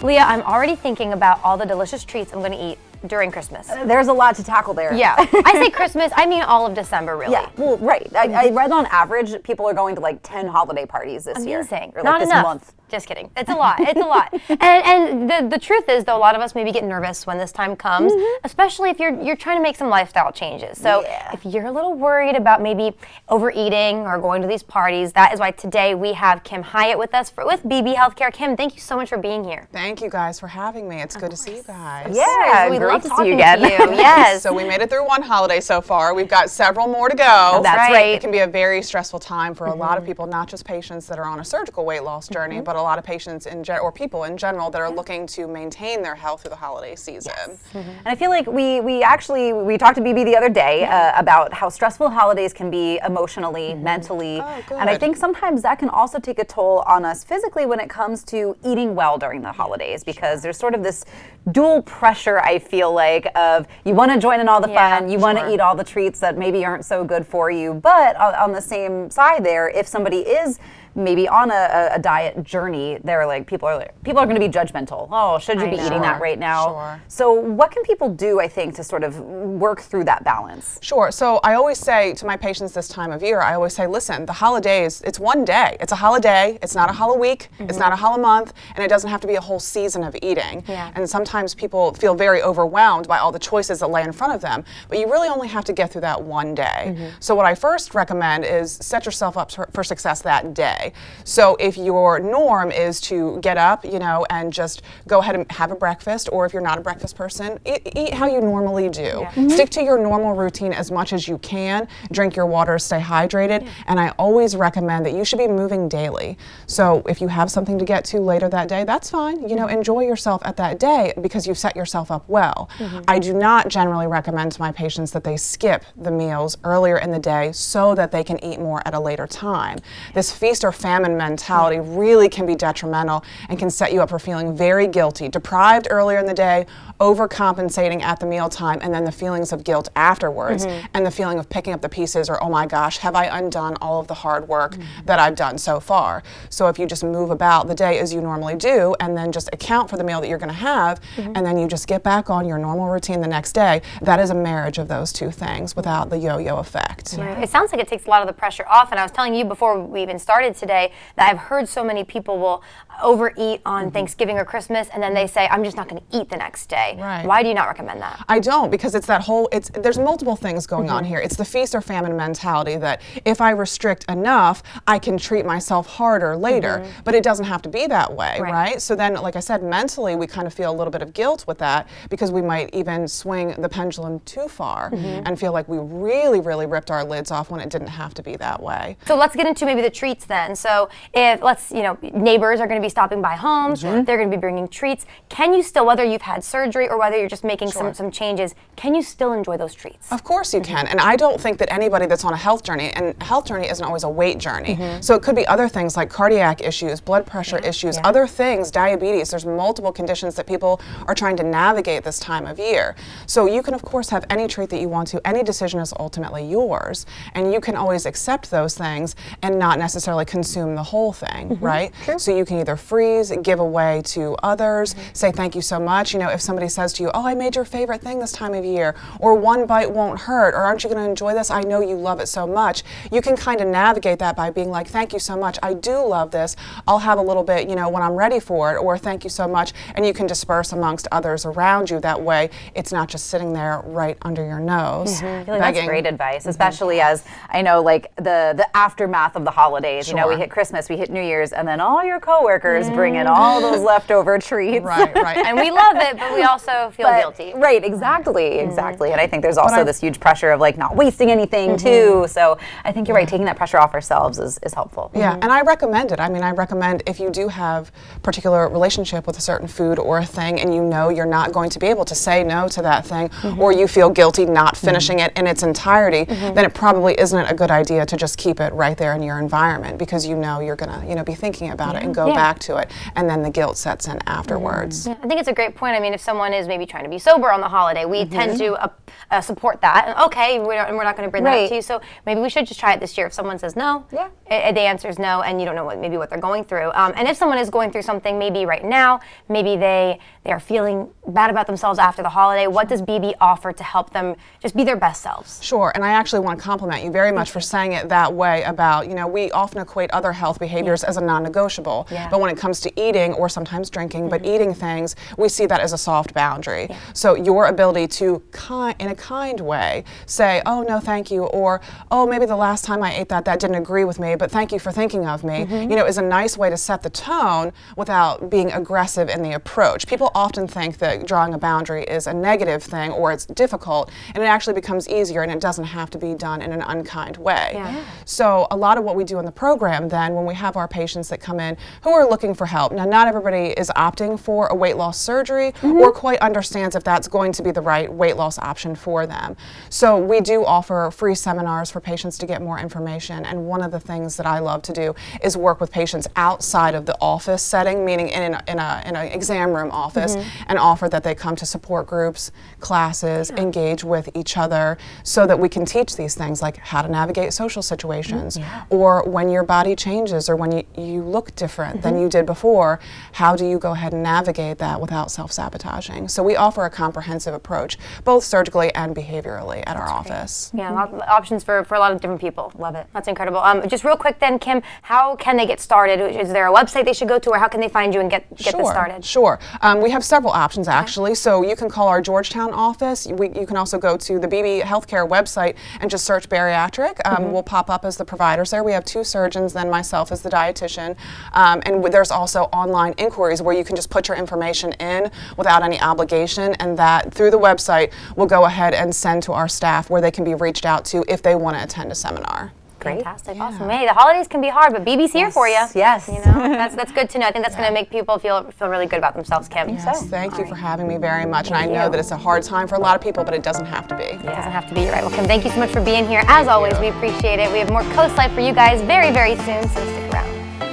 Leah, I'm already thinking about all the delicious treats I'm going to eat during Christmas. There's a lot to tackle there. Yeah, I say Christmas, I mean all of December, really. Yeah, well, right. I read on average, people are going to like 10 holiday parties this year. Amazing. Or like Not this enough. month. Just kidding. It's a lot. It's a lot. And the truth is, though, a lot of us maybe get nervous when this time comes, especially if you're trying to make some lifestyle changes. So if you're a little worried about maybe overeating or going to these parties, that is why today we have Kim Hyatt with us with Beebe Healthcare. Kim, thank you so much for being here. Thank you guys for having me. It's good to see you guys. Yeah, we great love to talking see you again. to you. Yes. So we made it through one holiday so far. We've got several more to go. That's right. It can be a very stressful time for a lot of people, not just patients that are on a surgical weight loss journey, but a lot of patients or people in general that are looking to maintain their health through the holiday season. And I feel like we talked to Beebe the other day about how stressful holidays can be emotionally, mentally, and I think sometimes that can also take a toll on us physically when it comes to eating well during the holidays, because there's sort of this dual pressure, I feel like, of you want to join in all the fun, you want to eat all the treats that maybe aren't so good for you, but on the same side there, if somebody is maybe on a diet journey, they're like, people are going to be judgmental. Oh, should you be eating that right now? Sure. So what can people do, I think, to sort of work through that balance? Sure. So I always say to my patients this time of year, I always say, listen, the holidays, it's one day. It's a holiday. It's not a holiday week. It's not a holiday month. And it doesn't have to be a whole season of eating. Yeah. And sometimes people feel very overwhelmed by all the choices that lay in front of them. But you really only have to get through that one day. So what I first recommend is set yourself up for success that day. So if your norm is to get up, and just go ahead and have a breakfast, or if you're not a breakfast person, eat how you normally do. Stick to your normal routine as much as you can. Drink your water, stay hydrated, and I always recommend that you should be moving daily. So if you have something to get to later that day, that's fine. Enjoy yourself at that day because you've set yourself up well. I do not generally recommend to my patients that they skip the meals earlier in the day so that they can eat more at a later time. This feast or famine mentality really can be detrimental and can set you up for feeling very guilty, deprived earlier in the day, overcompensating at the mealtime, and then the feelings of guilt afterwards, and the feeling of picking up the pieces, or oh my gosh, have I undone all of the hard work that I've done so far? So if you just move about the day as you normally do, and then just account for the meal that you're going to have, and then you just get back on your normal routine the next day, that is a marriage of those two things without the yo-yo effect. Right. It sounds like it takes a lot of the pressure off, and I was telling you before we even started today that I've heard so many people will overeat on Thanksgiving or Christmas, and then they say, I'm just not going to eat the next day. Right. Why do you not recommend that? I don't, because it's that whole, there's multiple things going on here. It's the feast or famine mentality that if I restrict enough, I can treat myself harder later, but it doesn't have to be that way, right? So then, like I said, mentally, we kind of feel a little bit of guilt with that because we might even swing the pendulum too far and feel like we really, really ripped our lids off when it didn't have to be that way. So let's get into maybe the treats then. So if, neighbors are going to be stopping by homes, they're going to be bringing treats. Can you still, whether you've had surgery or whether you're just making some changes, can you still enjoy those treats? Of course you can. And I don't think that anybody that's on a health journey, and a health journey isn't always a weight journey. So it could be other things like cardiac issues, blood pressure issues, other things, diabetes. There's multiple conditions that people are trying to navigate this time of year. So you can, of course, have any treat that you want to. Any decision is ultimately yours. And you can always accept those things and not necessarily consume the whole thing, right? So you can either freeze, give away to others, say thank you so much. If somebody says to you, oh, I made your favorite thing this time of year, or one bite won't hurt, or aren't you going to enjoy this? I know you love it so much. You can kind of navigate that by being like, thank you so much. I do love this. I'll have a little bit, when I'm ready for it, or thank you so much. And you can disperse amongst others around you. That way, it's not just sitting there right under your nose. I feel like that's great advice, especially as I know, like the aftermath of the holidays. We hit Christmas, we hit New Year's, and then all your coworkers bring in all those leftover treats. Right. And we love it, but we also feel guilty. Right, exactly. And I think there's also this huge pressure of like not wasting anything too. So I think you're right, taking that pressure off ourselves is helpful. Yeah, and I recommend it. I mean, I recommend if you do have a particular relationship with a certain food or a thing and you're not going to be able to say no to that thing, or you feel guilty not finishing it in its entirety, then it probably isn't a good idea to just keep it right there in your environment, because because you know you're gonna be thinking about it and go back to it, and then the guilt sets in afterwards. Yeah, I think it's a great point. I mean, if someone is maybe trying to be sober on the holiday, we tend to support that. And okay, we're not going to bring that up to you, so maybe we should just try it this year. If someone says no, the answer is no, and you don't know what they're going through. And if someone is going through something maybe right now, maybe they are feeling bad about themselves after the holiday, what does Beebe offer to help them just be their best selves? Sure, and I actually want to compliment you very much for saying it that way about, we often equate other health behaviors as a non-negotiable, but when it comes to eating or sometimes drinking, but eating things, we see that as a soft boundary. So your ability to, in a kind way, say, oh, no, thank you, or, oh, maybe the last time I ate that didn't agree with me, but thank you for thinking of me, is a nice way to set the tone without being aggressive in the approach. People often think that drawing a boundary is a negative thing or it's difficult, and it actually becomes easier, and it doesn't have to be done in an unkind way. So a lot of what we do in the program then, when we have our patients that come in who are looking for help, now not everybody is opting for a weight loss surgery or quite understands if that's going to be the right weight loss option for them. So we do offer free seminars for patients to get more information, and one of the things that I love to do is work with patients outside of the office setting, meaning in an exam room office, and offer that they come to support groups, classes, engage with each other, so that we can teach these things like how to navigate social situations, or when your body changes or when you look different than you did before, how do you go ahead and navigate that without self-sabotaging? So we offer a comprehensive approach, both surgically and behaviorally at our office. Yeah, options for a lot of different people. Love it. That's incredible. Just real quick then, Kim, how can they get started? Is there a website they should go to, or how can they find you and get this started? Sure. We have several options actually. So you can call our Georgetown office. You can also go to the Beebe Healthcare website and just search bariatric. We'll pop up as the providers there. We have 2 surgeons, then myself as the dietitian. And there's also online inquiries where you can just put your information in without any obligation, and that through the website we'll go ahead and send to our staff where they can be reached out to if they want to attend a seminar. Fantastic, awesome. Hey, the holidays can be hard, but Beebe's here for you. Yes. That's good to know. I think that's going to make people feel really good about themselves, Kim. Yes, thank you for having me very much. And I know that it's a hard time for a lot of people, but it doesn't have to be. It doesn't have to be. You're right. Well, Kim, thank you so much for being here. As always, we appreciate it. We have more CoastLife for you guys very, very soon. So